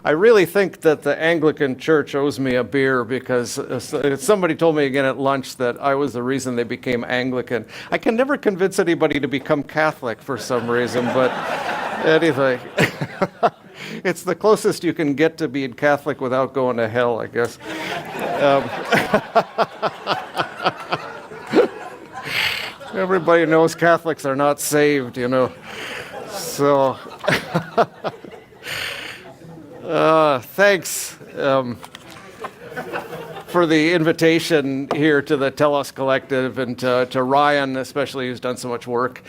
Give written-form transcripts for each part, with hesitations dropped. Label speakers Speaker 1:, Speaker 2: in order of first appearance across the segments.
Speaker 1: I really think that the Anglican Church owes me a beer because somebody told me again at lunch that I was the reason they became Anglican. I can never convince anybody to become Catholic for some reason, but anyway. It's the closest you can get to being Catholic without going to hell, I guess. Everybody knows Catholics are not saved, you know. So, thanks for the invitation here to the Telos Collective, and to Ryan especially, who's done so much work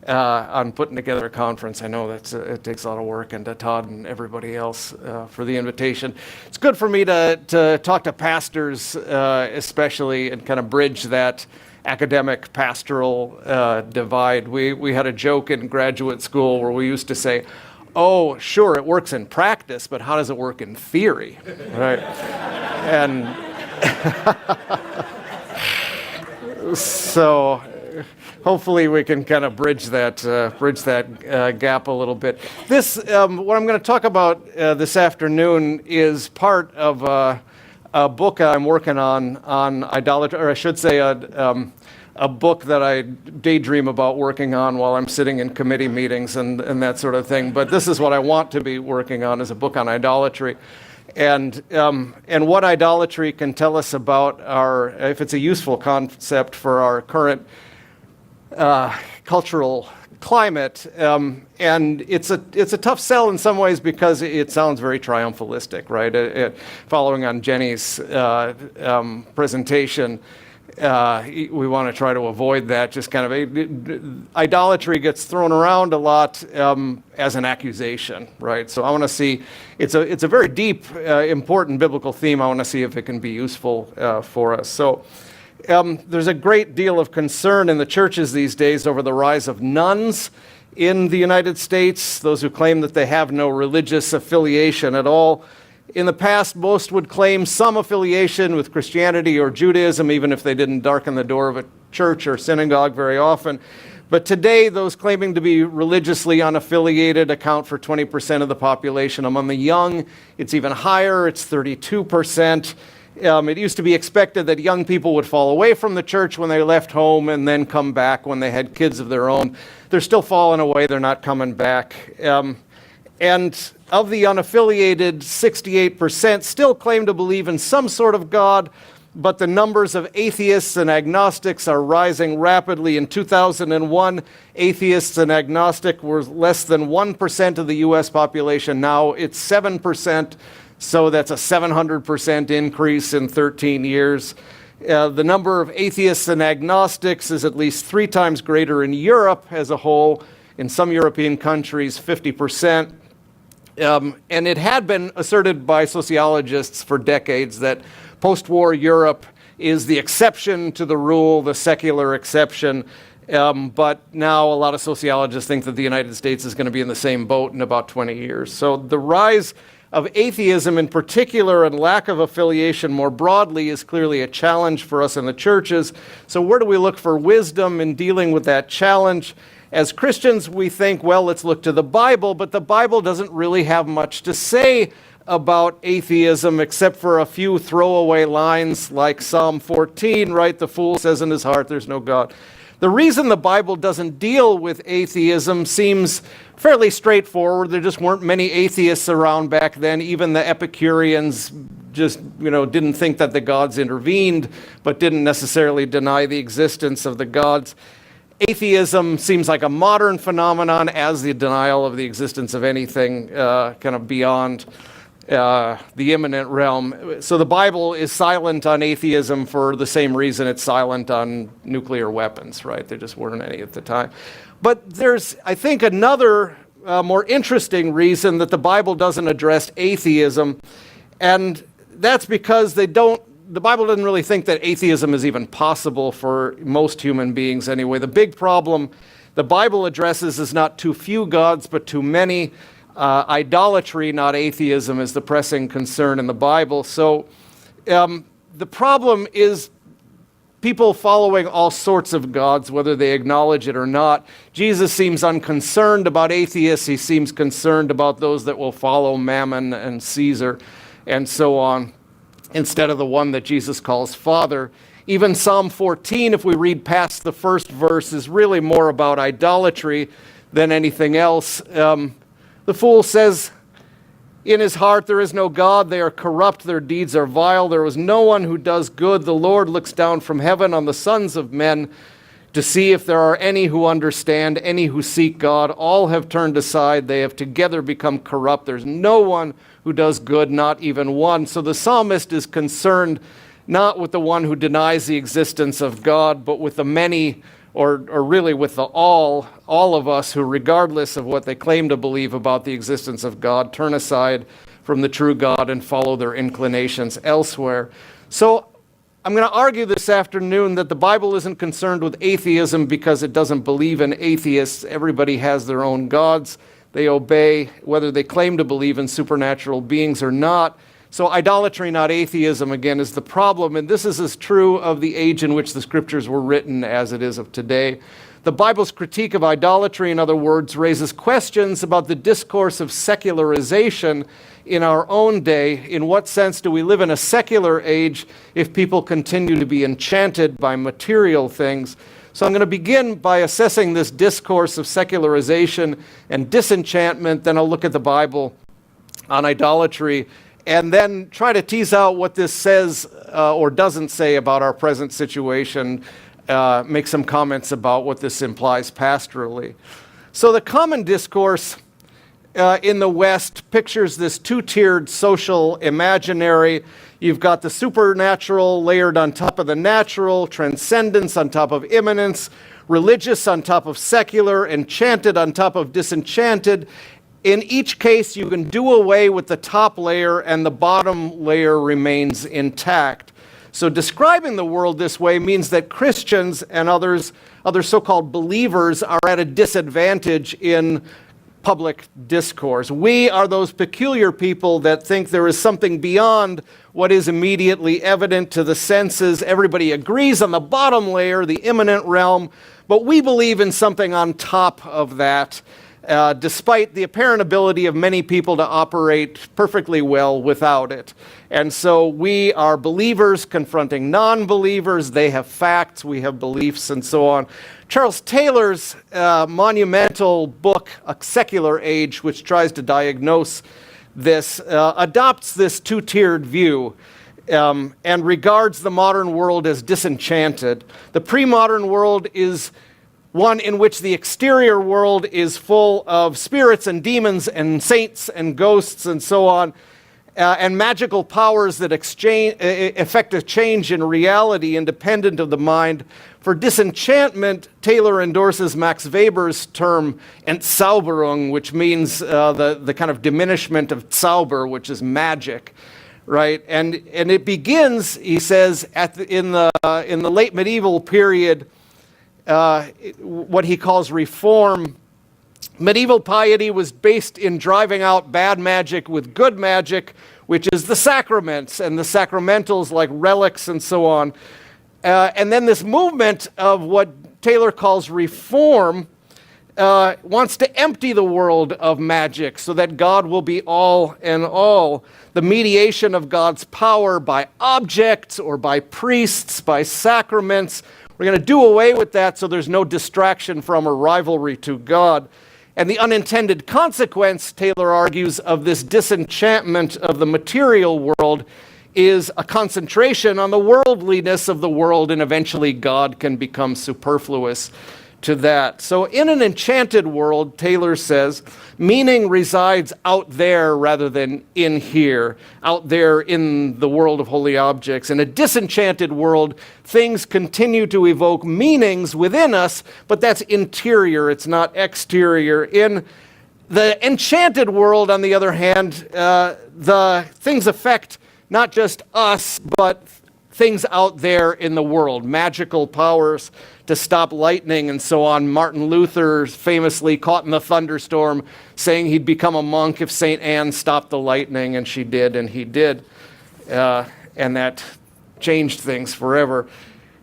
Speaker 1: on putting together a conference. I know it takes a lot of work, and to Todd and everybody else for the invitation. It's good for me to talk to pastors especially, and kind of bridge that academic pastoral divide. We had a joke in graduate school where we used to say, oh, sure, it works in practice, but how does it work in theory, right? And so hopefully we can kind of bridge that gap a little bit. This, what I'm going to talk about this afternoon is part of a book I'm working on idolatry, or I should say a book that I daydream about working on while I'm sitting in committee meetings and that sort of thing. But this is what I want to be working on, is a book on idolatry. And what idolatry can tell us about if it's a useful concept for our current cultural climate. And it's a tough sell in some ways because it sounds very triumphalistic, right? Following on Jenny's presentation, we want to try to avoid that. Just kind of idolatry gets thrown around a lot as an accusation, right? So I want to see, it's a very deep, important biblical theme. I want to see if it can be useful for us. So there's a great deal of concern in the churches these days over the rise of nuns in the United States, those who claim that they have no religious affiliation at all. In the past, most would claim some affiliation with Christianity or Judaism, even if they didn't darken the door of a church or synagogue very often. But today, those claiming to be religiously unaffiliated account for 20% of the population. Among the young, it's even higher, it's 32%. It used to be expected that young people would fall away from the church when they left home and then come back when they had kids of their own. They're still falling away, they're not coming back. And of the unaffiliated, 68% still claim to believe in some sort of God, but the numbers of atheists and agnostics are rising rapidly. In 2001, atheists and agnostics were less than 1% of the U.S. population. Now it's 7%, so that's a 700% increase in 13 years. The number of atheists and agnostics is at least 3 times greater in Europe as a whole. In some European countries, 50%. And it had been asserted by sociologists for decades that post-war Europe is the exception to the rule, the secular exception. But now a lot of sociologists think that the United States is going to be in the same boat in about 20 years. So the rise of atheism in particular, and lack of affiliation more broadly, is clearly a challenge for us in the churches. So where do we look for wisdom in dealing with that challenge? As Christians, we think, well, let's look to the Bible, but the Bible doesn't really have much to say about atheism except for a few throwaway lines like Psalm 14, right? The fool says in his heart, there's no God. The reason the Bible doesn't deal with atheism seems fairly straightforward. There just weren't many atheists around back then. Even the Epicureans just, didn't think that the gods intervened, but didn't necessarily deny the existence of the gods. Atheism seems like a modern phenomenon, as the denial of the existence of anything kind of beyond the imminent realm. So the Bible is silent on atheism for the same reason it's silent on nuclear weapons, right? There just weren't any at the time. But there's, I think, another more interesting reason that the Bible doesn't address atheism, and that's because the Bible doesn't really think that atheism is even possible for most human beings anyway. The big problem the Bible addresses is not too few gods, but too many. Idolatry, not atheism, is the pressing concern in the Bible. So the problem is people following all sorts of gods, whether they acknowledge it or not. Jesus seems unconcerned about atheists. He seems concerned about those that will follow Mammon and Caesar and so on, instead of the one that Jesus calls Father. Even Psalm 14, if we read past the first verse, is really more about idolatry than anything else. The fool says, in his heart there is no God, they are corrupt, their deeds are vile, there is no one who does good. The Lord looks down from heaven on the sons of men to see if there are any who understand, any who seek God. All have turned aside, they have together become corrupt. There's no one who does good, not even one. So the psalmist is concerned not with the one who denies the existence of God, but with the many, or really with the all of us who, regardless of what they claim to believe about the existence of God, turn aside from the true God and follow their inclinations elsewhere. So I'm going to argue this afternoon that the Bible isn't concerned with atheism because it doesn't believe in atheists. Everybody has their own gods. They obey whether they claim to believe in supernatural beings or not. So idolatry, not atheism, again, is the problem. And this is as true of the age in which the scriptures were written as it is of today. The Bible's critique of idolatry, in other words, raises questions about the discourse of secularization in our own day. In what sense do we live in a secular age if people continue to be enchanted by material things? So I'm going to begin by assessing this discourse of secularization and disenchantment. Then I'll look at the Bible on idolatry, and then try to tease out what this says or doesn't say about our present situation, make some comments about what this implies pastorally. So the common discourse in the West pictures this two-tiered social imaginary. You've got the supernatural layered on top of the natural, transcendence on top of immanence, religious on top of secular, enchanted on top of disenchanted. In each case, you can do away with the top layer and the bottom layer remains intact. So describing the world this way means that Christians and other so-called believers are at a disadvantage in public discourse. We are those peculiar people that think there is something beyond what is immediately evident to the senses. Everybody agrees on the bottom layer, the immanent realm, but we believe in something on top of that. Despite the apparent ability of many people to operate perfectly well without it. And so we are believers confronting non-believers. They have facts, we have beliefs, and so on. Charles Taylor's monumental book, A Secular Age, which tries to diagnose this, adopts this two-tiered view and regards the modern world as disenchanted. The pre-modern world is one in which the exterior world is full of spirits and demons and saints and ghosts and so on, and magical powers that effect a change in reality independent of the mind. For disenchantment, Taylor endorses Max Weber's term Entzauberung, which means the kind of diminishment of Zauber, which is magic, right? And it begins, he says, in the late medieval period, what he calls reform. Medieval piety was based in driving out bad magic with good magic, which is the sacraments and the sacramentals like relics and so on. And then this movement of what Taylor calls reform wants to empty the world of magic so that God will be all in all. The mediation of God's power by objects or by priests, by sacraments. We're going to do away with that so there's no distraction from or rivalry to God. And the unintended consequence, Taylor argues, of this disenchantment of the material world is a concentration on the worldliness of the world, and eventually God can become superfluous to that. So in an enchanted world, Taylor says, meaning resides out there rather than in here, out there in the world of holy objects. In a disenchanted world, things continue to evoke meanings within us, but that's interior, it's not exterior. In the enchanted world, on the other hand, the things affect not just us, but things out there in the world, magical powers to stop lightning and so on. Martin Luther famously caught in the thunderstorm saying he'd become a monk if St. Anne stopped the lightning, and she did, and he did. And that changed things forever.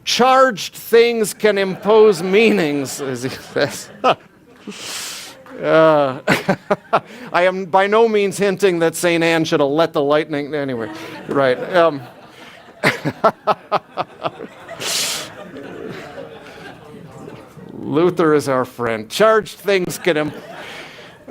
Speaker 1: Charged things can impose meanings, as he says. I am by no means hinting that St. Anne should have let the lightning... Anyway, right. Luther is our friend. Charged things can...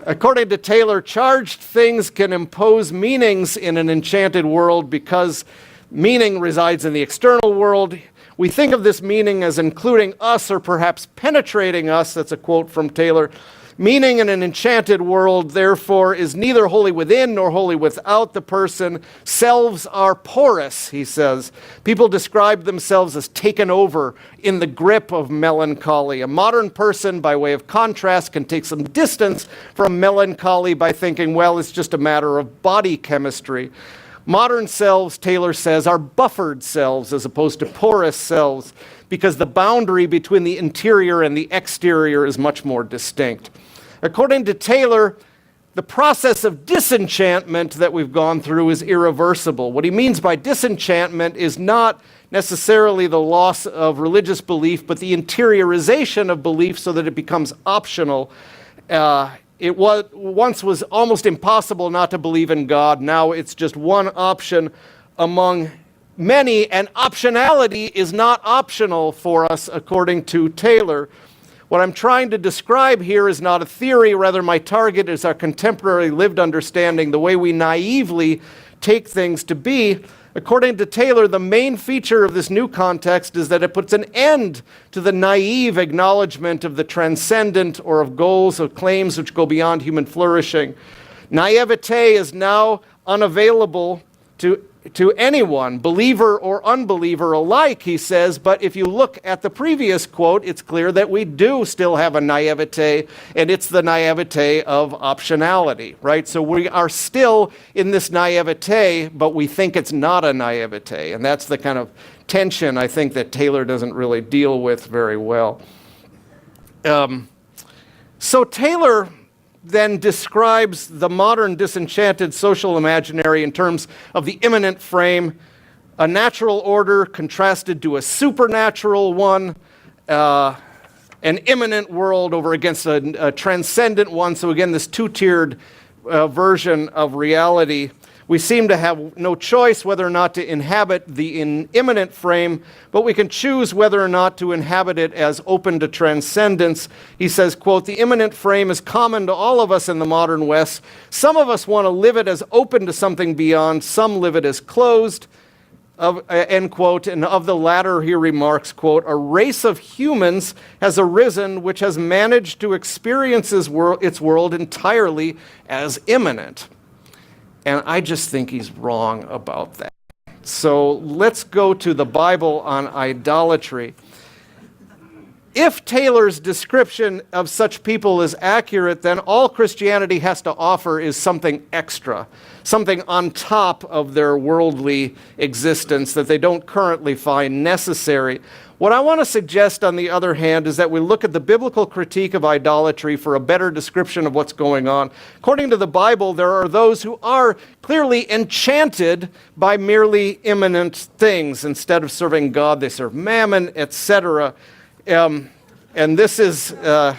Speaker 1: According to Taylor, charged things can impose meanings in an enchanted world because meaning resides in the external world. We think of this meaning as including us or perhaps penetrating us. That's a quote from Taylor. Meaning in an enchanted world, therefore, is neither wholly within nor wholly without the person. Selves are porous, he says. People describe themselves as taken over in the grip of melancholy. A modern person, by way of contrast, can take some distance from melancholy by thinking, well, it's just a matter of body chemistry. Modern selves, Taylor says, are buffered selves as opposed to porous selves because the boundary between the interior and the exterior is much more distinct. According to Taylor, the process of disenchantment that we've gone through is irreversible. What he means by disenchantment is not necessarily the loss of religious belief, but the interiorization of belief so that it becomes optional. It once was almost impossible not to believe in God. Now it's just one option among many, and optionality is not optional for us, according to Taylor. What I'm trying to describe here is not a theory, rather my target is our contemporary lived understanding, the way we naively take things to be. According to Taylor, the main feature of this new context is that it puts an end to the naive acknowledgement of the transcendent or of goals or claims which go beyond human flourishing. Naivete is now unavailable to anyone, believer or unbeliever alike, he says, but if you look at the previous quote, it's clear that we do still have a naivete, and it's the naivete of optionality, right? So we are still in this naivete, but we think it's not a naivete, and that's the kind of tension I think that Taylor doesn't really deal with very well. So Taylor then describes the modern disenchanted social imaginary in terms of the imminent frame, a natural order contrasted to a supernatural one, an imminent world over against a transcendent one. So again, this two-tiered version of reality. We seem to have no choice whether or not to inhabit the imminent frame, but we can choose whether or not to inhabit it as open to transcendence. He says, quote, the imminent frame is common to all of us in the modern West. Some of us want to live it as open to something beyond. Some live it as closed, end quote. And of the latter, he remarks, quote, a race of humans has arisen which has managed to experience its world entirely as imminent. And I just think he's wrong about that. So let's go to the Bible on idolatry. If Taylor's description of such people is accurate, then all Christianity has to offer is something extra, something on top of their worldly existence that they don't currently find necessary. What I want to suggest, on the other hand, is that we look at the biblical critique of idolatry for a better description of what's going on. According to the Bible, there are those who are clearly enchanted by merely imminent things. Instead of serving God, they serve mammon, etc. And this is, this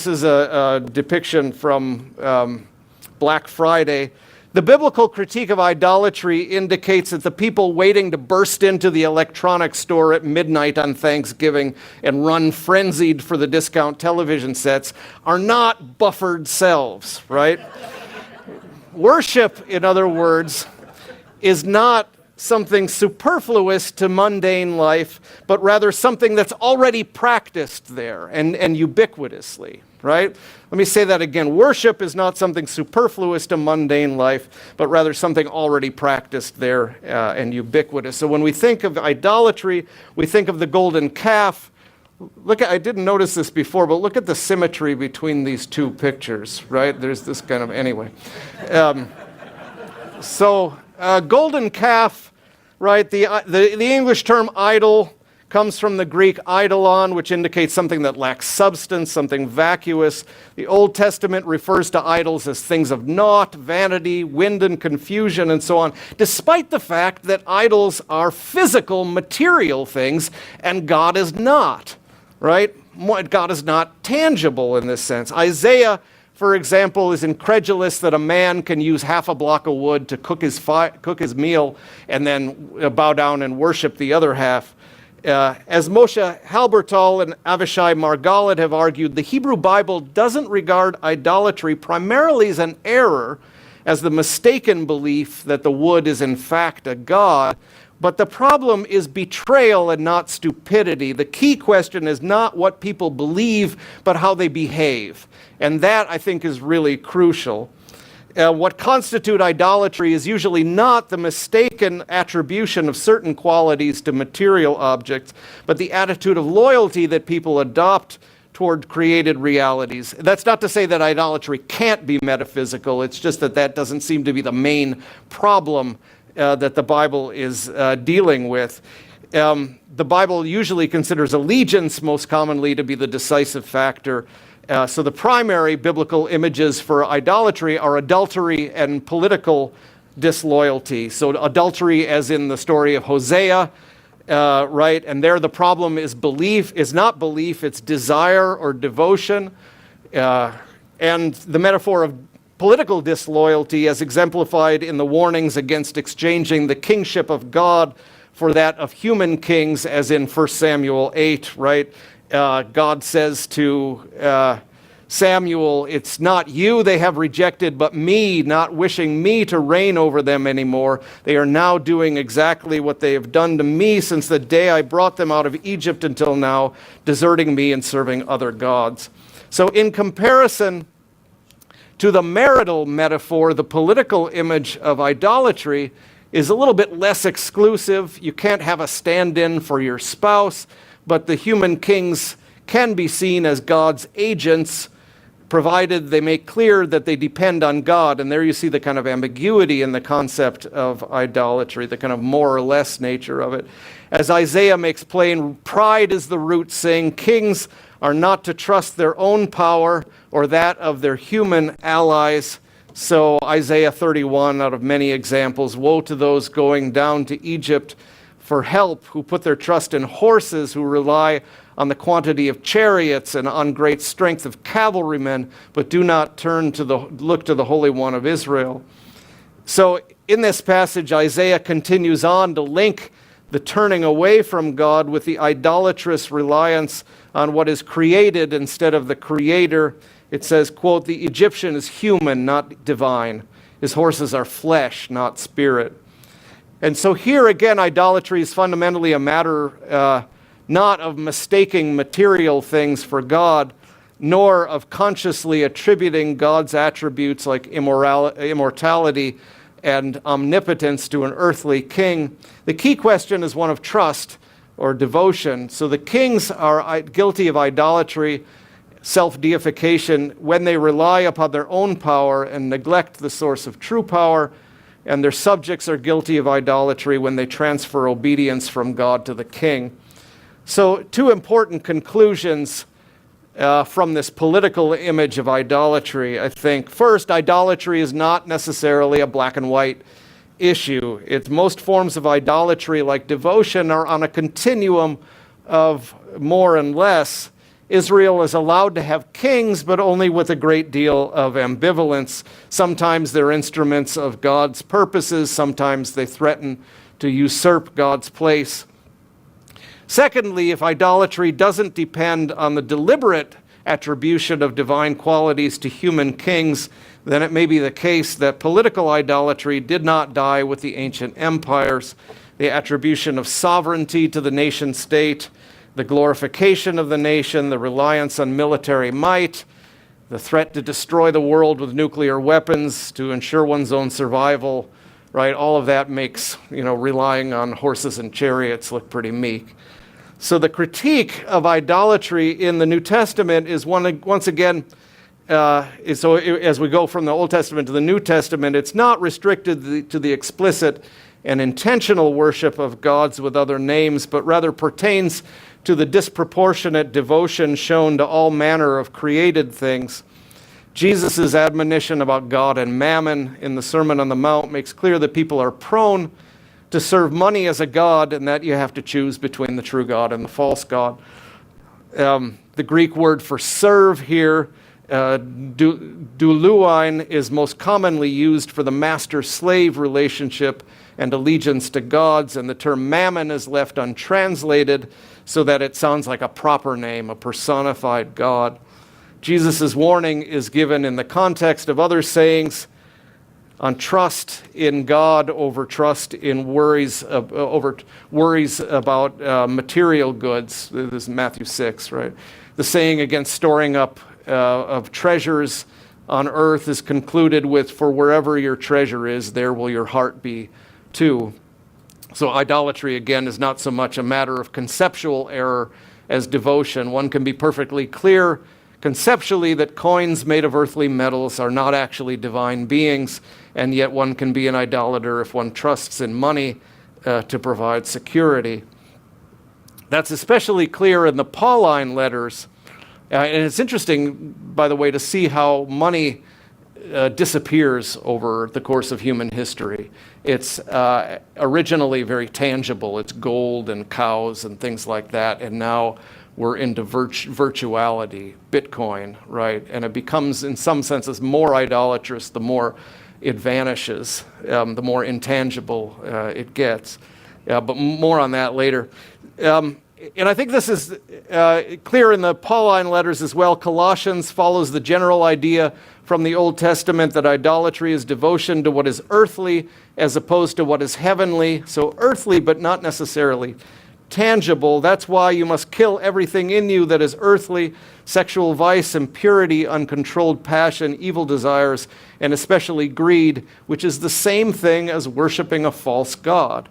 Speaker 1: is a depiction from Black Friday. The biblical critique of idolatry indicates that the people waiting to burst into the electronics store at midnight on Thanksgiving and run frenzied for the discount television sets are not buffered selves, right? Worship, in other words, is not something superfluous to mundane life, but rather something that's already practiced there and ubiquitously, right? Let me say that again. Worship is not something superfluous to mundane life, but rather something already practiced there and ubiquitous. So when we think of idolatry, we think of the golden calf. I didn't notice this before, but look at the symmetry between these two pictures, right? There's this kind of, anyway. Golden calf, right? The English term idol comes from the Greek eidolon, which indicates something that lacks substance, something vacuous. The Old Testament refers to idols as things of naught, vanity, wind and confusion, and so on, despite the fact that idols are physical, material things, and God is not, right? God is not tangible in this sense. Isaiah, for example, is incredulous that a man can use half a block of wood to cook his meal and then bow down and worship the other half. As Moshe Halbertal and Avishai Margalit have argued, the Hebrew Bible doesn't regard idolatry primarily as an error, as the mistaken belief that the wood is in fact a god, but the problem is betrayal and not stupidity. The key question is not what people believe, but how they behave. And that, I think, is really crucial. What constitutes idolatry is usually not the mistaken attribution of certain qualities to material objects, but the attitude of loyalty that people adopt toward created realities. That's not to say that idolatry can't be metaphysical. It's just that that doesn't seem to be the main problem that the Bible is dealing with. The Bible usually considers allegiance most commonly to be the decisive factor. So the primary biblical images for idolatry are adultery and political disloyalty. So adultery, as in the story of Hosea, right? And there the problem is not belief, it's desire or devotion. And the metaphor of political disloyalty, as exemplified in the warnings against exchanging the kingship of God for that of human kings, as in 1 Samuel 8, right? God says to Samuel, it's not you they have rejected, but me, not wishing me to reign over them anymore. They are now doing exactly what they have done to me since the day I brought them out of Egypt until now, deserting me and serving other gods. So in comparison to the marital metaphor, the political image of idolatry is a little bit less exclusive. You can't have a stand-in for your spouse, but the human kings can be seen as God's agents, provided they make clear that they depend on God. And there you see the kind of ambiguity in the concept of idolatry, the kind of more or less nature of it. As Isaiah makes plain, pride is the root sin. Kings are not to trust their own power or that of their human allies. So Isaiah 31, out of many examples, woe to those going down to Egypt for help, who put their trust in horses, who rely on the quantity of chariots and on great strength of cavalrymen, but do not look to the Holy One of Israel. So in this passage, Isaiah continues on to link the turning away from God with the idolatrous reliance on what is created instead of the Creator. It says, quote, "The Egyptian is human, not divine. His horses are flesh, not spirit." And so here again, idolatry is fundamentally a matter not of mistaking material things for God, nor of consciously attributing God's attributes like immortality and omnipotence to an earthly king. The key question is one of trust or devotion. So the kings are guilty of idolatry, self-deification, when they rely upon their own power and neglect the source of true power, and their subjects are guilty of idolatry when they transfer obedience from God to the king. So two important conclusions from this political image of idolatry, I think. First, idolatry is not necessarily a black and white issue. Most forms of idolatry, like devotion, are on a continuum of more and less. Israel is allowed to have kings, but only with a great deal of ambivalence. Sometimes they're instruments of God's purposes. Sometimes they threaten to usurp God's place. Secondly, if idolatry doesn't depend on the deliberate attribution of divine qualities to human kings, then it may be the case that political idolatry did not die with the ancient empires. The attribution of sovereignty to the nation state, the glorification of the nation, the reliance on military might, the threat to destroy the world with nuclear weapons to ensure one's own survival, right? All of that makes, relying on horses and chariots look pretty meek. So the critique of idolatry in the New Testament is once again, as we go from the Old Testament to the New Testament, it's not restricted to the explicit and intentional worship of gods with other names, but rather pertains to the disproportionate devotion shown to all manner of created things. Jesus' admonition about God and mammon in the Sermon on the Mount makes clear that people are prone to serve money as a god, and that you have to choose between the true God and the false God. The Greek word for serve here, doulouin, is most commonly used for the master-slave relationship and allegiance to gods, and the term mammon is left untranslated so that it sounds like a proper name, a personified god. Jesus' warning is given in the context of other sayings on trust in God over trust in worries about material goods. This is Matthew 6, right? The saying against storing up of treasures on earth is concluded with, "For wherever your treasure is, there will your heart be too." So idolatry, again, is not so much a matter of conceptual error as devotion. One can be perfectly clear conceptually that coins made of earthly metals are not actually divine beings, and yet one can be an idolater if one trusts in money to provide security. That's especially clear in the Pauline letters. And it's interesting, by the way, to see how money disappears over the course of human history. It's originally very tangible. It's gold and cows and things like that. And now we're into virtuality, Bitcoin, right? And it becomes, in some senses, more idolatrous the more it vanishes, the more intangible it gets. But more on that later. And I think this is clear in the Pauline letters as well. Colossians follows the general idea from the Old Testament that idolatry is devotion to what is earthly as opposed to what is heavenly. So earthly, but not necessarily tangible. That's why you must kill everything in you that is earthly: sexual vice, impurity, uncontrolled passion, evil desires, and especially greed, which is the same thing as worshiping a false god.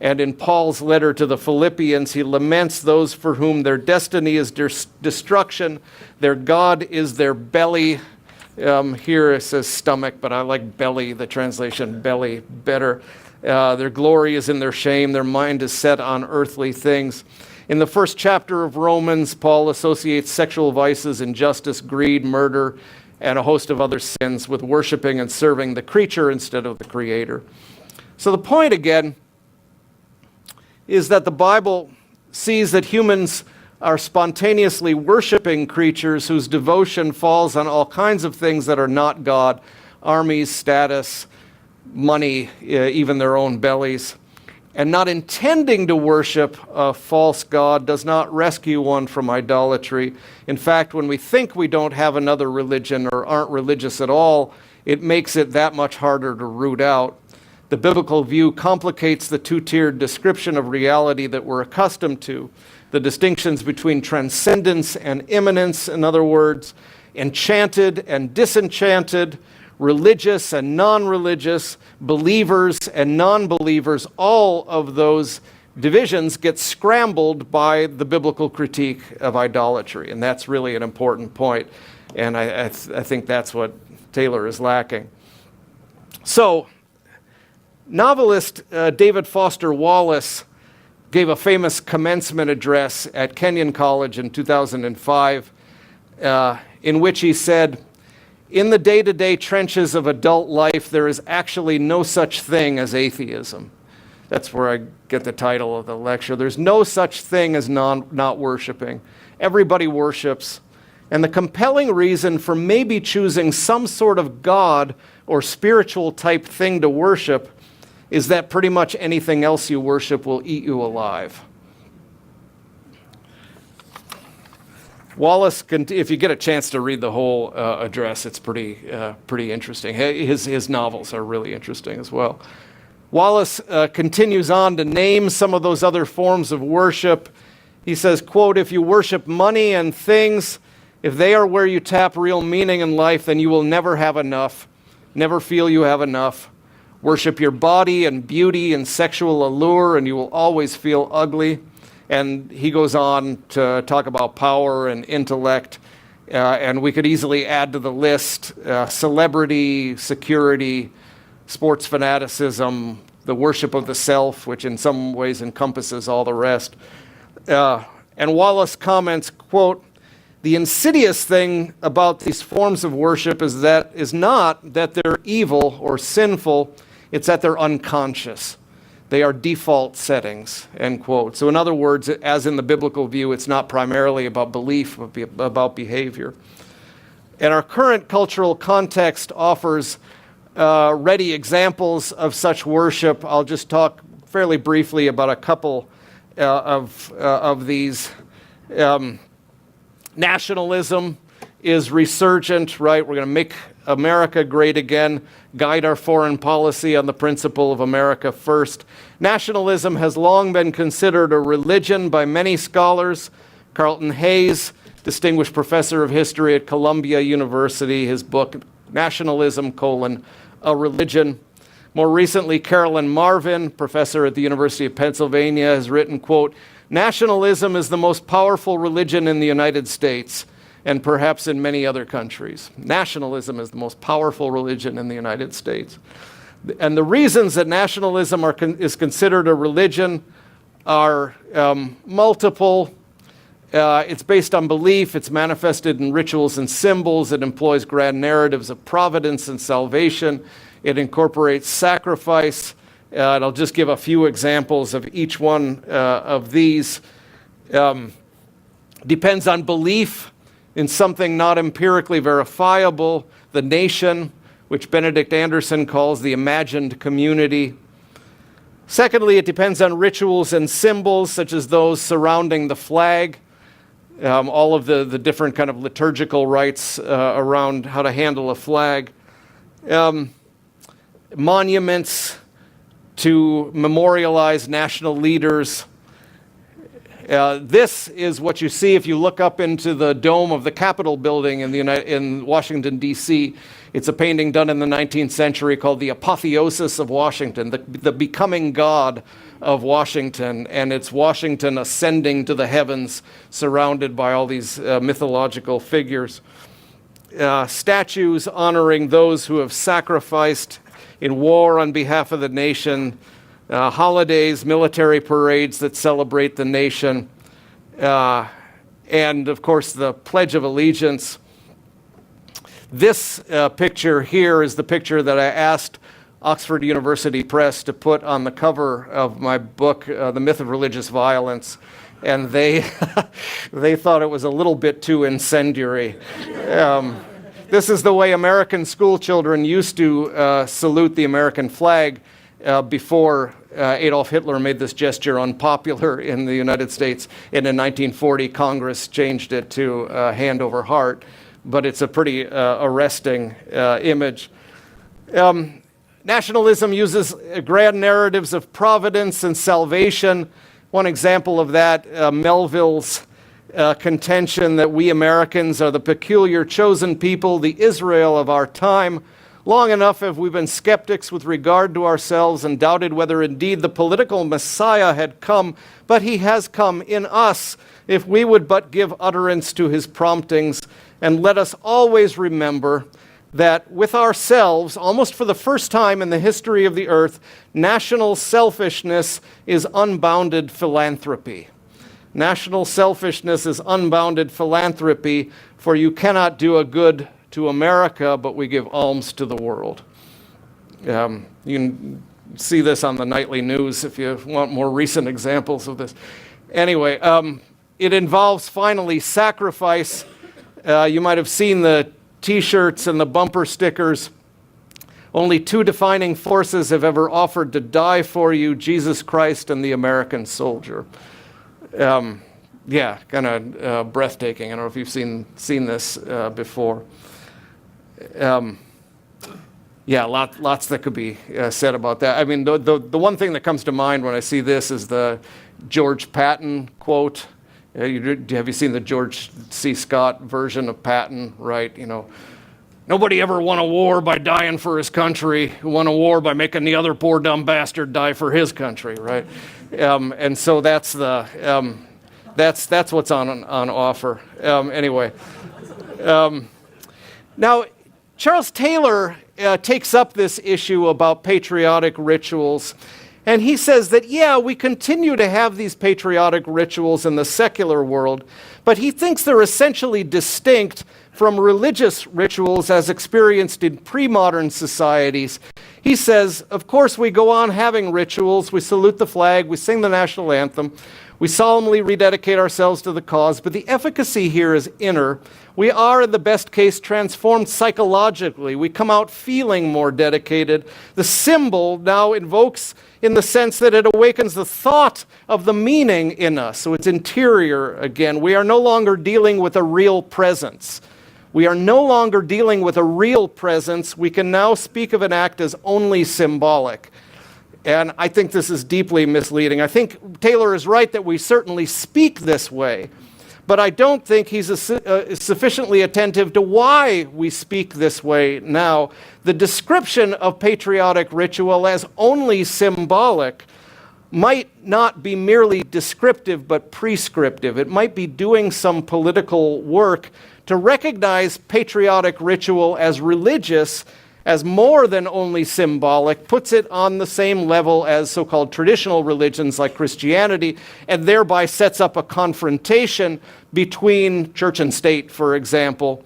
Speaker 1: And in Paul's letter to the Philippians, he laments those for whom their destiny is destruction. Their God is their belly. Here it says stomach, but I like belly, the translation belly, better. Their glory is in their shame. Their mind is set on earthly things. In the first chapter of Romans, Paul associates sexual vices, injustice, greed, murder, and a host of other sins with worshiping and serving the creature instead of the creator. So the point, again, is that the Bible sees that humans are spontaneously worshiping creatures whose devotion falls on all kinds of things that are not God: armies, status, money, even their own bellies. And not intending to worship a false god does not rescue one from idolatry. In fact, when we think we don't have another religion or aren't religious at all, it makes it that much harder to root out. The biblical view complicates the two-tiered description of reality that we're accustomed to. The distinctions between transcendence and immanence, in other words, enchanted and disenchanted, religious and non-religious, believers and non-believers, all of those divisions get scrambled by the biblical critique of idolatry. And that's really an important point. And I think that's what Taylor is lacking. So, novelist David Foster Wallace gave a famous commencement address at Kenyon College in 2005, in which he said, "In the day-to-day trenches of adult life, there is actually no such thing as atheism." That's where I get the title of the lecture. There's no such thing as not worshiping. Everybody worships. And the compelling reason for maybe choosing some sort of God or spiritual type thing to worship is that pretty much anything else you worship will eat you alive. Wallace, if you get a chance to read the whole address, it's pretty interesting. His novels are really interesting as well. Wallace continues on to name some of those other forms of worship. He says, quote, "If you worship money and things, if they are where you tap real meaning in life, then you will never have enough, never feel you have enough. Worship your body and beauty and sexual allure, and you will always feel ugly." And he goes on to talk about power and intellect, and we could easily add to the list celebrity, security, sports fanaticism, the worship of the self, which in some ways encompasses all the rest. And Wallace comments, quote, "The insidious thing about these forms of worship is not that they're evil or sinful, it's that they're unconscious. They are default settings," end quote. So in other words, as in the biblical view, it's not primarily about belief, but about behavior. And our current cultural context offers ready examples of such worship. I'll just talk fairly briefly about a couple of these. Nationalism is resurgent, right? We're going to make America great again, guide our foreign policy on the principle of America first. Nationalism has long been considered a religion by many scholars. Carlton Hayes, distinguished professor of history at Columbia University, his book, Nationalism, a Religion. More recently, Carolyn Marvin, professor at the University of Pennsylvania, has written, quote, "Nationalism is the most powerful religion in the United States and perhaps in many other countries." Nationalism is the most powerful religion in the United States. And the reasons that nationalism is considered a religion are multiple. It's based on belief. It's manifested in rituals and symbols. It employs grand narratives of providence and salvation. It incorporates sacrifice. And I'll just give a few examples of each one of these. Depends on belief in something not empirically verifiable, the nation, which Benedict Anderson calls the imagined community. Secondly, it depends on rituals and symbols, such as those surrounding the flag. All of the different kind of liturgical rites around how to handle a flag. Monuments to memorialize national leaders. This is what you see if you look up into the dome of the Capitol building in Washington, D.C. It's a painting done in the 19th century called The Apotheosis of Washington, the becoming God of Washington, and it's Washington ascending to the heavens, surrounded by all these mythological figures. Statues honoring those who have sacrificed in war on behalf of the nation. Holidays, military parades that celebrate the nation, and of course the Pledge of Allegiance. This picture here is the picture that I asked Oxford University Press to put on the cover of my book, The Myth of Religious Violence, and they thought it was a little bit too incendiary. This is the way American school children used to salute the American flag before Adolf Hitler made this gesture unpopular in the United States. And in 1940, Congress changed it to hand over heart. But it's a pretty arresting image. Nationalism uses grand narratives of providence and salvation. One example of that, Melville's contention that we Americans are the peculiar chosen people, the Israel of our time. Long enough have we been skeptics with regard to ourselves and doubted whether indeed the political Messiah had come, but he has come in us, if we would but give utterance to his promptings. And let us always remember that with ourselves, almost for the first time in the history of the earth, national selfishness is unbounded philanthropy. National selfishness is unbounded philanthropy, for you cannot do a good to America, but we give alms to the world. You can see this on the nightly news if you want more recent examples of this. Anyway, it involves finally sacrifice. You might have seen the T-shirts and the bumper stickers. Only two defining forces have ever offered to die for you, Jesus Christ and the American soldier. Yeah, kind of breathtaking. I don't know if you've seen this before. Yeah, lots that could be said about that. I mean, the one thing that comes to mind when I see this is the George Patton quote. Have you seen the George C. Scott version of Patton, right? You know, nobody ever won a war by dying for his country. He won a war by making the other poor dumb bastard die for his country, right? And so that's what's on offer. Anyway, now Charles Taylor takes up this issue about patriotic rituals, and he says that, yeah, we continue to have these patriotic rituals in the secular world, but he thinks they're essentially distinct from religious rituals as experienced in pre-modern societies. He says, of course, we go on having rituals, we salute the flag, we sing the national anthem, we solemnly rededicate ourselves to the cause, but the efficacy here is inner. We are, in the best case, transformed psychologically. We come out feeling more dedicated. The symbol now invokes in the sense that it awakens the thought of the meaning in us. So it's interior again. We are no longer dealing with a real presence. We are no longer dealing with a real presence. We can now speak of an act as only symbolic. And I think this is deeply misleading. I think Taylor is right that we certainly speak this way, but I don't think he's sufficiently attentive to why we speak this way now. The description of patriotic ritual as only symbolic might not be merely descriptive but prescriptive. It might be doing some political work to recognize patriotic ritual as religious, as more than only symbolic, puts it on the same level as so-called traditional religions like Christianity, and thereby sets up a confrontation between church and state, for example,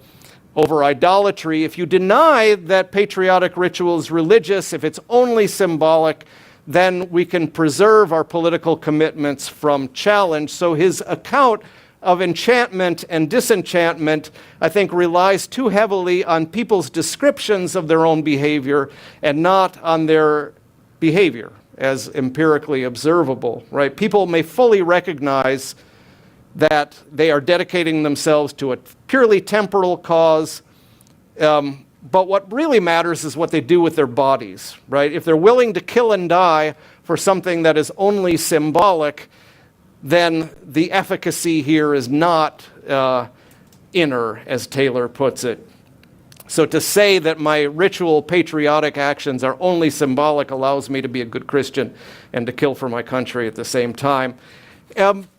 Speaker 1: over idolatry. If you deny that patriotic ritual is religious, if it's only symbolic, then we can preserve our political commitments from challenge. So his account of enchantment and disenchantment, I think, relies too heavily on people's descriptions of their own behavior and not on their behavior as empirically observable, right? People may fully recognize that they are dedicating themselves to a purely temporal cause, but what really matters is what they do with their bodies, right? If they're willing to kill and die for something that is only symbolic, then the efficacy here is not inner, as Taylor puts it. So to say that my ritual patriotic actions are only symbolic allows me to be a good Christian and to kill for my country at the same time.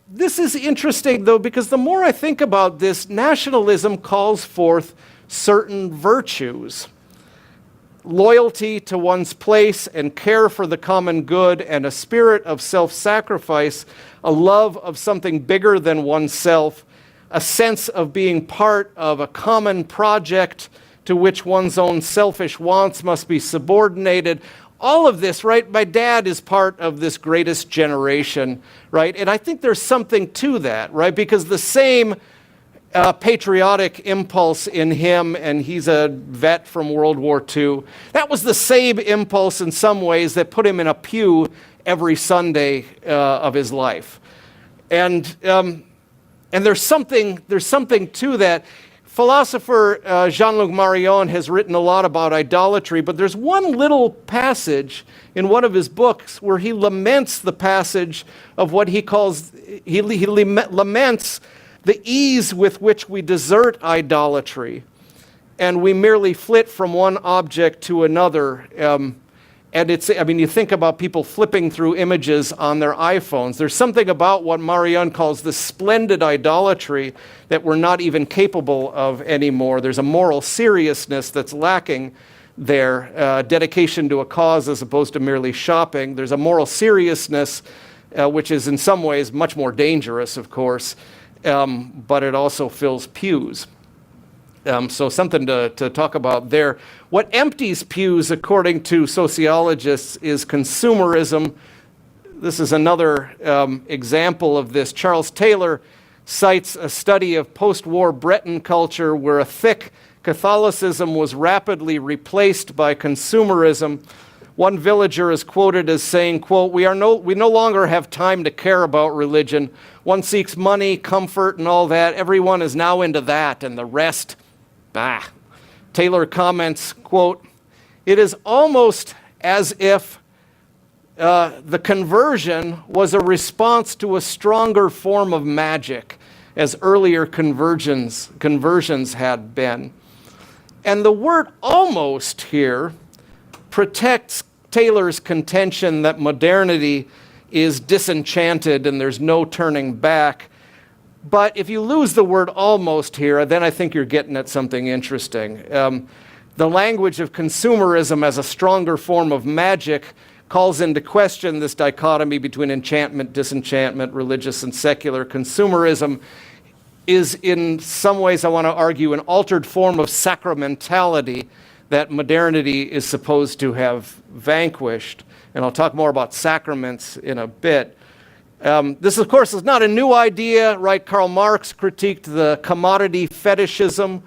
Speaker 1: This is interesting, though, because the more I think about this, nationalism calls forth certain virtues. Loyalty to one's place and care for the common good and a spirit of self-sacrifice, a love of something bigger than oneself, a sense of being part of a common project to which one's own selfish wants must be subordinated. All of this, right? My dad is part of this greatest generation, right? And I think there's something to that, right? Because the same patriotic impulse in him, and he's a vet from World War II. That was the same impulse in some ways that put him in a pew every Sunday of his life. And there's something to that. Philosopher Jean-Luc Marion has written a lot about idolatry, but there's one little passage in one of his books where he laments the passage of what he calls, he laments the ease with which we desert idolatry, and we merely flit from one object to another. And you think about people flipping through images on their iPhones. There's something about what Marion calls the splendid idolatry that we're not even capable of anymore. There's a moral seriousness that's lacking there, dedication to a cause as opposed to merely shopping. There's a moral seriousness, which is in some ways much more dangerous, of course, but it also fills pews. So something to talk about there. What empties pews, according to sociologists, is consumerism. This is another example of this. Charles Taylor cites a study of post-war Breton culture where a thick Catholicism was rapidly replaced by consumerism. One villager is quoted as saying, quote, we no longer have time to care about religion. One seeks money, comfort, and all that. Everyone is now into that, and the rest, bah. Taylor comments, quote, it is almost as if the conversion was a response to a stronger form of magic, as earlier conversions had been. And the word almost here protects Taylor's contention that modernity is disenchanted and there's no turning back. But if you lose the word almost here, then I think you're getting at something interesting. The language of consumerism as a stronger form of magic calls into question this dichotomy between enchantment, disenchantment, religious and secular. Consumerism is in some ways, I want to argue, an altered form of sacramentality that modernity is supposed to have vanquished. And I'll talk more about sacraments in a bit. This, of course, is not a new idea, right? Karl Marx critiqued the commodity fetishism.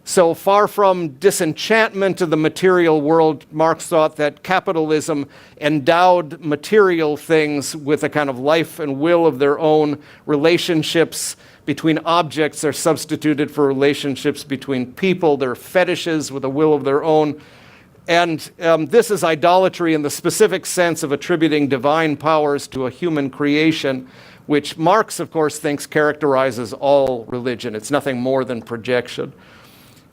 Speaker 1: So far from disenchantment of the material world, Marx thought that capitalism endowed material things with a kind of life and will of their own. Relationships between objects are substituted for relationships between people. They're fetishes with a will of their own. And this is idolatry in the specific sense of attributing divine powers to a human creation, which Marx, of course, thinks characterizes all religion. It's nothing more than projection.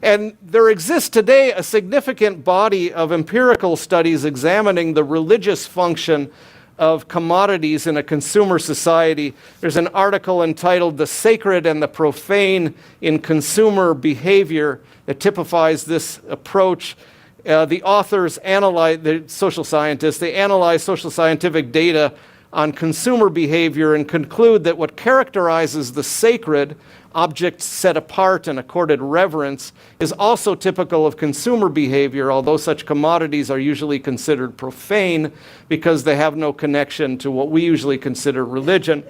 Speaker 1: And there exists today a significant body of empirical studies examining the religious function of commodities in a consumer society. There's an article entitled "The Sacred and the Profane in Consumer Behavior" that typifies this approach. The authors analyze, the social scientists, they analyze social scientific data on consumer behavior and conclude that what characterizes the sacred, objects set apart and accorded reverence, is also typical of consumer behavior, although such commodities are usually considered profane because they have no connection to what we usually consider religion.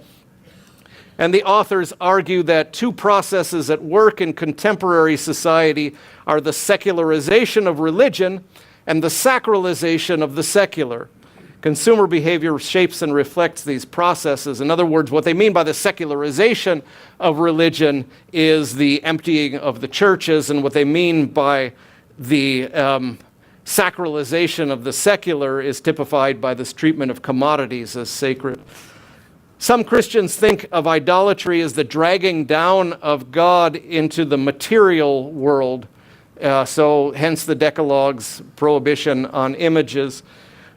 Speaker 1: And the authors argue that two processes at work in contemporary society are the secularization of religion and the sacralization of the secular. Consumer behavior shapes and reflects these processes. In other words, what they mean by the secularization of religion is the emptying of the churches, and what they mean by the sacralization of the secular is typified by this treatment of commodities as sacred. Some Christians think of idolatry as the dragging down of God into the material world, so hence the Decalogue's prohibition on images.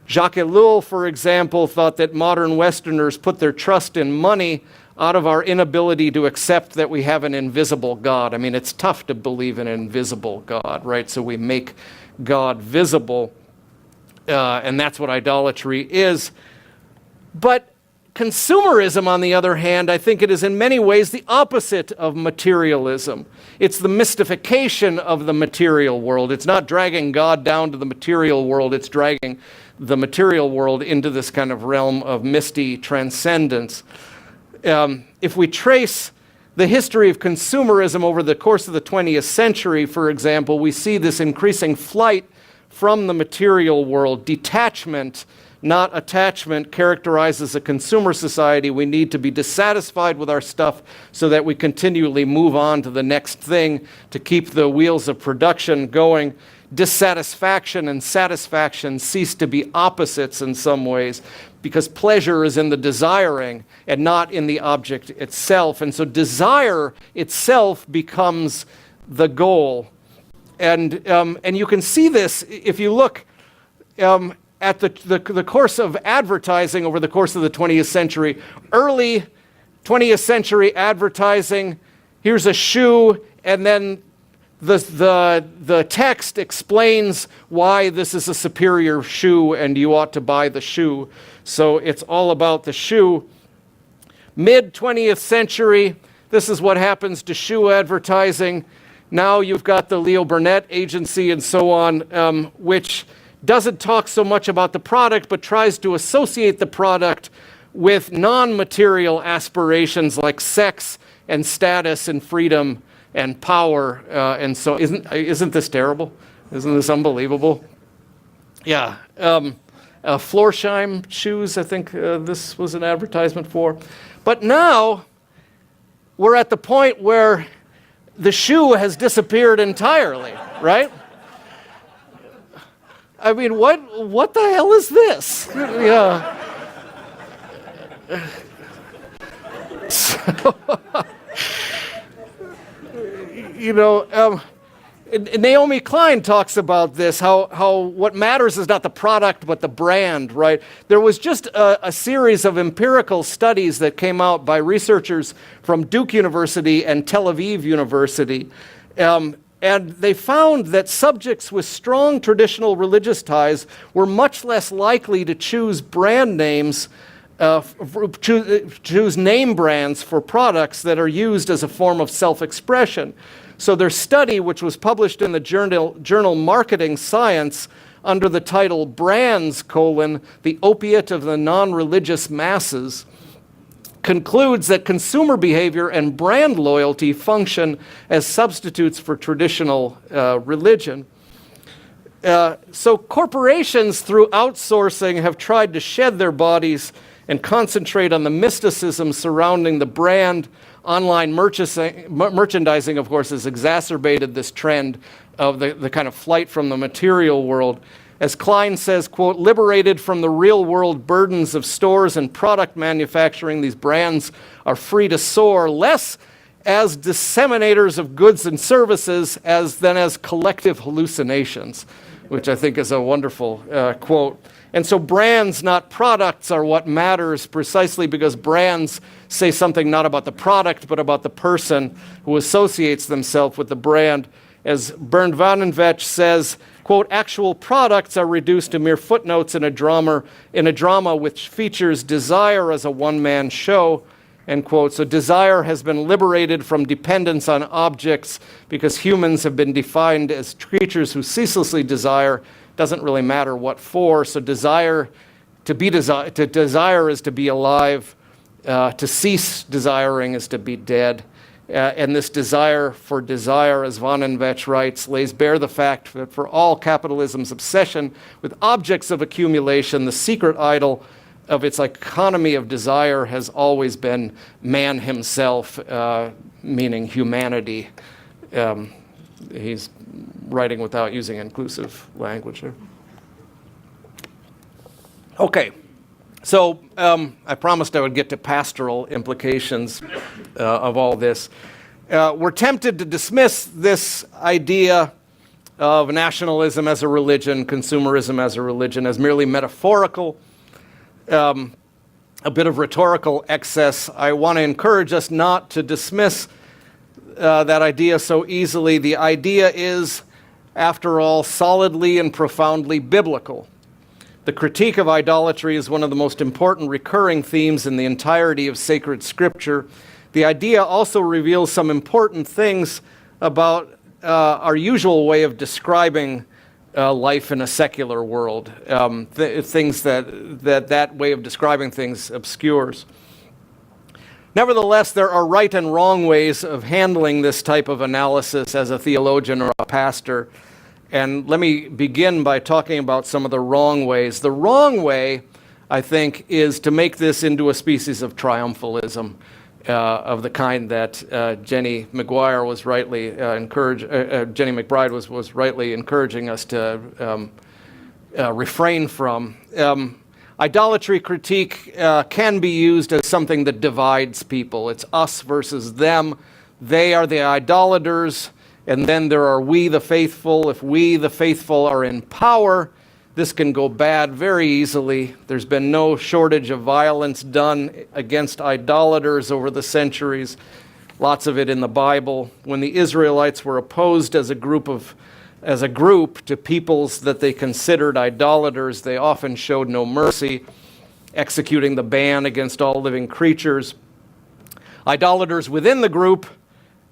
Speaker 1: Jacques Ellul, for example, thought that modern Westerners put their trust in money out of our inability to accept that we have an invisible God. I mean, it's tough to believe in an invisible God, right? So we make God visible, and that's what idolatry is. But consumerism, on the other hand, I think it is in many ways the opposite of materialism. It's the mystification of the material world. It's not dragging God down to the material world, it's dragging the material world into this kind of realm of misty transcendence. If we trace the history of consumerism over the course of the 20th century, for example, we see this increasing flight from the material world. Detachment, not attachment, characterizes a consumer society. We need to be dissatisfied with our stuff so that we continually move on to the next thing to keep the wheels of production going. Dissatisfaction and satisfaction cease to be opposites in some ways because pleasure is in the desiring and not in the object itself. And so desire itself becomes the goal. And you can see this if you look at the course of advertising over the course of the 20th century. Early 20th century advertising, here's a shoe, and then the text explains why this is a superior shoe and you ought to buy the shoe. So it's all about the shoe. Mid-20th century, this is what happens to shoe advertising. Now you've got the Leo Burnett agency and so on, which doesn't talk so much about the product, but tries to associate the product with non-material aspirations like sex and status and freedom and power. And so isn't this terrible? Isn't this unbelievable? Yeah. Florsheim shoes, I think this was an advertisement for. But now we're at the point where the shoe has disappeared entirely, right? I mean, what the hell is this? Yeah. So, Naomi Klein talks about this, how what matters is not the product, but the brand, right? There was just a series of empirical studies that came out by researchers from Duke University and Tel Aviv University. And they found that subjects with strong traditional religious ties were much less likely to choose brand names, choose name brands for products that are used as a form of self-expression. So their study, which was published in the journal Marketing Science under the title Brands, the Opiate of the Non-Religious Masses, concludes that consumer behavior and brand loyalty function as substitutes for traditional religion. So corporations, through outsourcing, have tried to shed their bodies and concentrate on the mysticism surrounding the brand. Online merchandising, of course, has exacerbated this trend of the kind of flight from the material world. As Klein says, quote, liberated from the real-world burdens of stores and product manufacturing, these brands are free to soar, less as disseminators of goods and services than as collective hallucinations, which I think is a wonderful quote. And so brands, not products, are what matters, precisely because brands say something not about the product, but about the person who associates themselves with the brand. As Bernd Vandenwetsch says, quote, actual products are reduced to mere footnotes in a drama which features desire as a one-man show, end quote. So desire has been liberated from dependence on objects because humans have been defined as creatures who ceaselessly desire. Doesn't really matter what for. So desire is to be alive. To cease desiring is to be dead. And this desire for desire, as Vandenwetsch writes, lays bare the fact that for all capitalism's obsession with objects of accumulation, the secret idol of its economy of desire has always been man himself, meaning humanity. He's writing without using inclusive language here. Okay. So I promised I would get to pastoral implications of all this. We're tempted to dismiss this idea of nationalism as a religion, consumerism as a religion, as merely metaphorical, a bit of rhetorical excess. I want to encourage us not to dismiss that idea so easily. The idea is, after all, solidly and profoundly biblical. The critique of idolatry is one of the most important recurring themes in the entirety of sacred scripture. The idea also reveals some important things about our usual way of describing life in a secular world, things that way of describing things obscures. Nevertheless, there are right and wrong ways of handling this type of analysis as a theologian or a pastor. And let me begin by talking about some of the wrong ways. The wrong way, I think, is to make this into a species of triumphalism of the kind that Jenny McBride was rightly encouraging us to refrain from. Idolatry critique can be used as something that divides people. It's us versus them. They are the idolaters. And then there are we, the faithful. If we, the faithful, are in power, this can go bad very easily. There's been no shortage of violence done against idolaters over the centuries, lots of it in the Bible. When the Israelites were opposed as a group to peoples that they considered idolaters, they often showed no mercy, executing the ban against all living creatures. Idolaters within the group,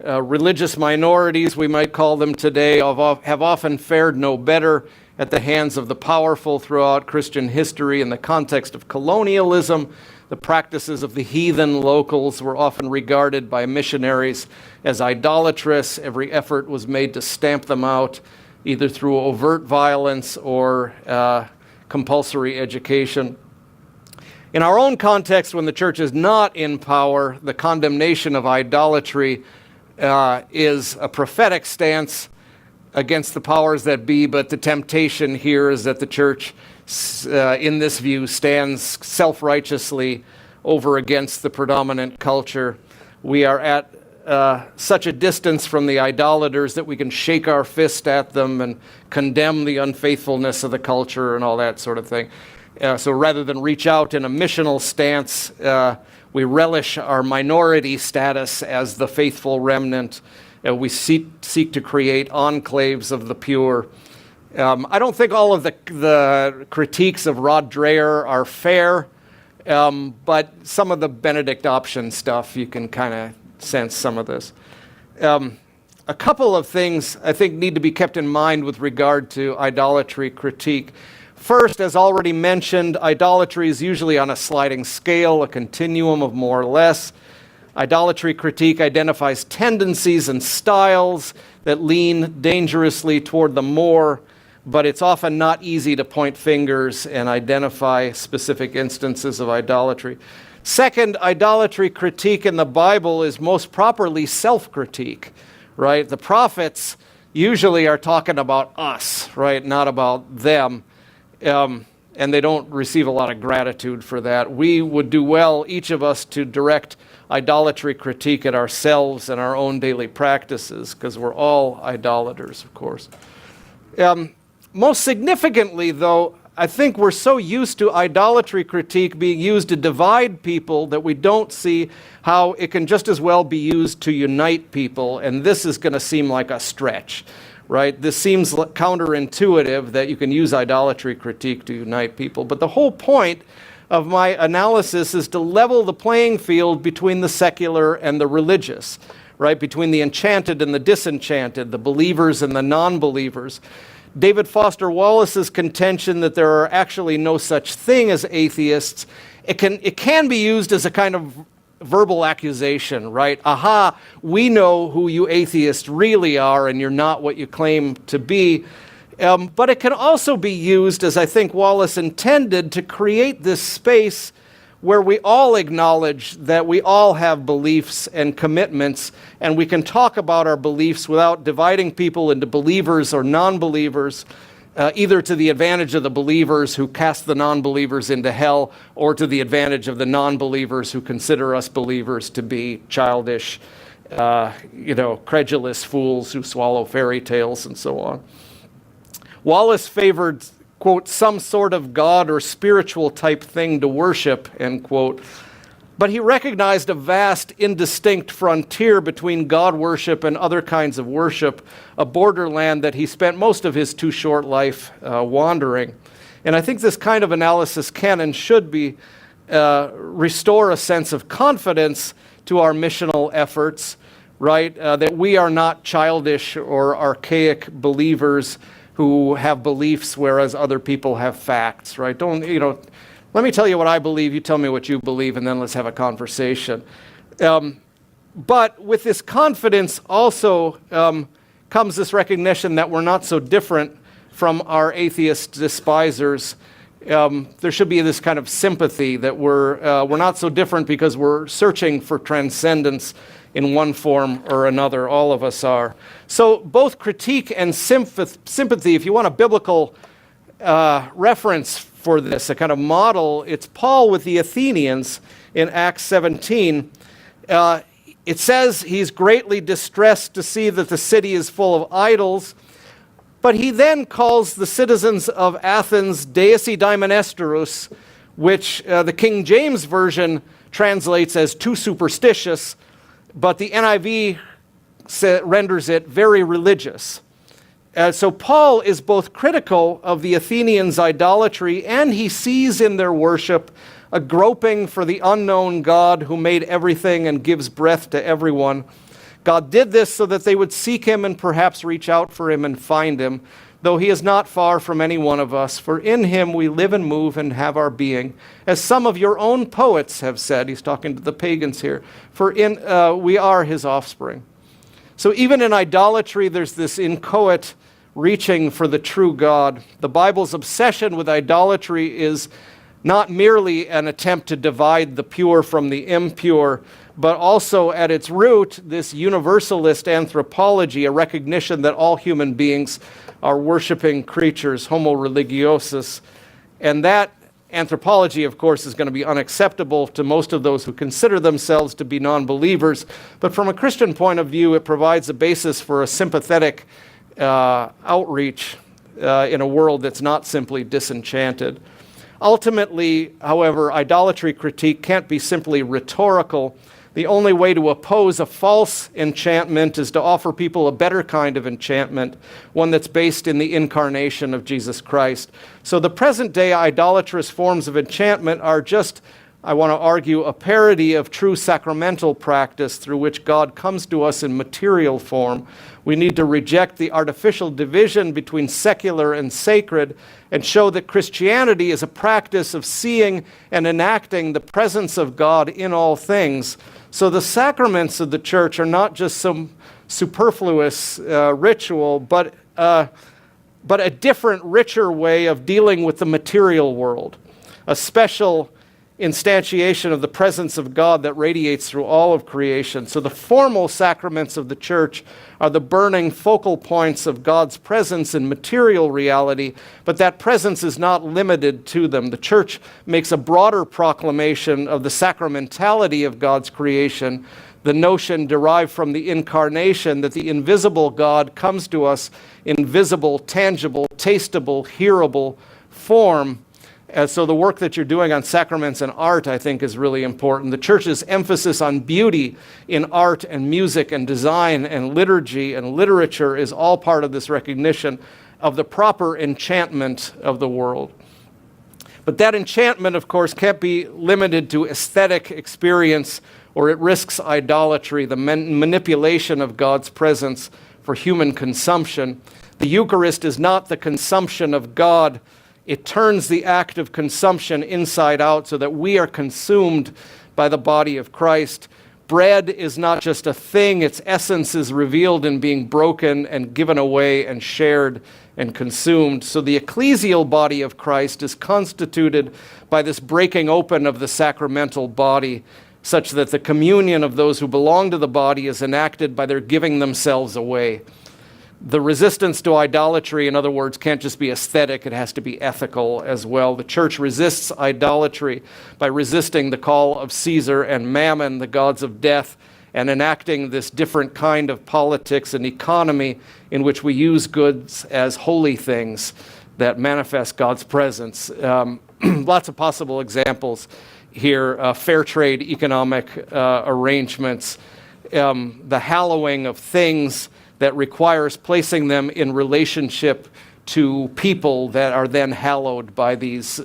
Speaker 1: religious minorities, we might call them today, have often fared no better at the hands of the powerful throughout Christian history. In the context of colonialism, the practices of the heathen locals were often regarded by missionaries as idolatrous. Every effort was made to stamp them out, either through overt violence or compulsory education. In our own context, when the church is not in power, the condemnation of idolatry is a prophetic stance against the powers that be, but the temptation here is that the church, in this view, stands self-righteously over against the predominant culture. We are at such a distance from the idolaters that we can shake our fist at them and condemn the unfaithfulness of the culture and all that sort of thing. So rather than reach out in a missional stance, we relish our minority status as the faithful remnant. We seek to create enclaves of the pure. I don't think all of the critiques of Rod Dreher are fair, but some of the Benedict option stuff, you can kind of sense some of this. A couple of things I think need to be kept in mind with regard to idolatry critique. First, as already mentioned, idolatry is usually on a sliding scale, a continuum of more or less. Idolatry critique identifies tendencies and styles that lean dangerously toward the more, but it's often not easy to point fingers and identify specific instances of idolatry. Second, idolatry critique in the Bible is most properly self-critique, right? The prophets usually are talking about us, right? Not about them. And they don't receive a lot of gratitude for that. We would do well, each of us, to direct idolatry critique at ourselves and our own daily practices, because we're all idolaters, of course. Most significantly, though, I think we're so used to idolatry critique being used to divide people that we don't see how it can just as well be used to unite people, and this is going to seem like a stretch, right? This seems counterintuitive that you can use idolatry critique to unite people, but the whole point of my analysis is to level the playing field between the secular and the religious, right? Between the enchanted and the disenchanted, the believers and the non-believers. David Foster Wallace's contention that there are actually no such thing as atheists, it can be used as a kind of verbal accusation, right? Aha, we know who you atheists really are, and you're not what you claim to be. But it can also be used, as I think Wallace intended, to create this space where we all acknowledge that we all have beliefs and commitments, and we can talk about our beliefs without dividing people into believers or non-believers, either to the advantage of the believers who cast the non-believers into hell, or to the advantage of the non-believers who consider us believers to be childish, credulous fools who swallow fairy tales and so on. Wallace favored, quote, some sort of God or spiritual type thing to worship, end quote. But he recognized a vast, indistinct frontier between God worship and other kinds of worship, a borderland that he spent most of his too short life wandering. And I think this kind of analysis can and should be restore a sense of confidence to our missional efforts, right? That we are not childish or archaic believers who have beliefs whereas other people have facts, right? Let me tell you what I believe, you tell me what you believe, and then let's have a conversation. But with this confidence also comes this recognition that we're not so different from our atheist despisers. There should be this kind of sympathy that we're not so different because we're searching for transcendence in one form or another. All of us are. So both critique and sympathy, if you want a biblical reference for this, a kind of model, it's Paul with the Athenians in Acts 17. It says he's greatly distressed to see that the city is full of idols, but he then calls the citizens of Athens deisi daimonesterus, which the King James Version translates as too superstitious, but the NIV renders it very religious. So Paul is both critical of the Athenians' idolatry, and he sees in their worship a groping for the unknown God who made everything and gives breath to everyone. God did this so that they would seek him and perhaps reach out for him and find him, though he is not far from any one of us, for in him we live and move and have our being. As some of your own poets have said, he's talking to the pagans here, for we are his offspring. So even in idolatry, there's this inchoate reaching for the true God. The Bible's obsession with idolatry is not merely an attempt to divide the pure from the impure, but also at its root, this universalist anthropology, a recognition that all human beings are worshiping creatures, homo religiosus. And that anthropology, of course, is going to be unacceptable to most of those who consider themselves to be non-believers. But from a Christian point of view, it provides a basis for a sympathetic outreach in a world that's not simply disenchanted. Ultimately, however, idolatry critique can't be simply rhetorical. The only way to oppose a false enchantment is to offer people a better kind of enchantment, one that's based in the incarnation of Jesus Christ. So the present day idolatrous forms of enchantment are just, I want to argue, a parody of true sacramental practice through which God comes to us in material form. We need to reject the artificial division between secular and sacred and show that Christianity is a practice of seeing and enacting the presence of God in all things. So the sacraments of the church are not just some superfluous ritual, but a different, richer way of dealing with the material world, a special instantiation of the presence of God that radiates through all of creation. So the formal sacraments of the church are the burning focal points of God's presence in material reality, but that presence is not limited to them. The church makes a broader proclamation of the sacramentality of God's creation, the notion derived from the incarnation that the invisible God comes to us in visible, tangible, tasteable, hearable form. So the work that you're doing on sacraments and art, I think, is really important. The church's emphasis on beauty in art and music and design and liturgy and literature is all part of this recognition of the proper enchantment of the world. But that enchantment, of course, can't be limited to aesthetic experience, or it risks idolatry, the manipulation of God's presence for human consumption. The Eucharist is not the consumption of God. It turns the act of consumption inside out so that we are consumed by the body of Christ. Bread is not just a thing, its essence is revealed in being broken and given away and shared and consumed. So the ecclesial body of Christ is constituted by this breaking open of the sacramental body, such that the communion of those who belong to the body is enacted by their giving themselves away. The resistance to idolatry, in other words, can't just be aesthetic, it has to be ethical as well. The church resists idolatry by resisting the call of Caesar and Mammon, the gods of death, and enacting this different kind of politics and economy in which we use goods as holy things that manifest God's presence. Lots of possible examples here, fair trade economic arrangements, the hallowing of things that requires placing them in relationship to people that are then hallowed by these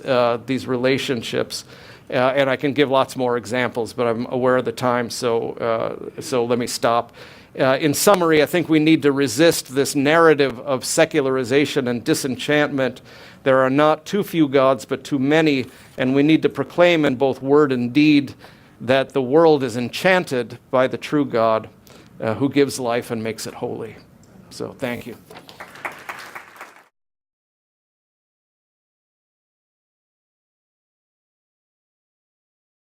Speaker 1: relationships. And I can give lots more examples, but I'm aware of the time, so let me stop. In summary, I think we need to resist this narrative of secularization and disenchantment. There are not too few gods, but too many, and we need to proclaim in both word and deed that the world is enchanted by the true God, who gives life and makes it holy. So thank you.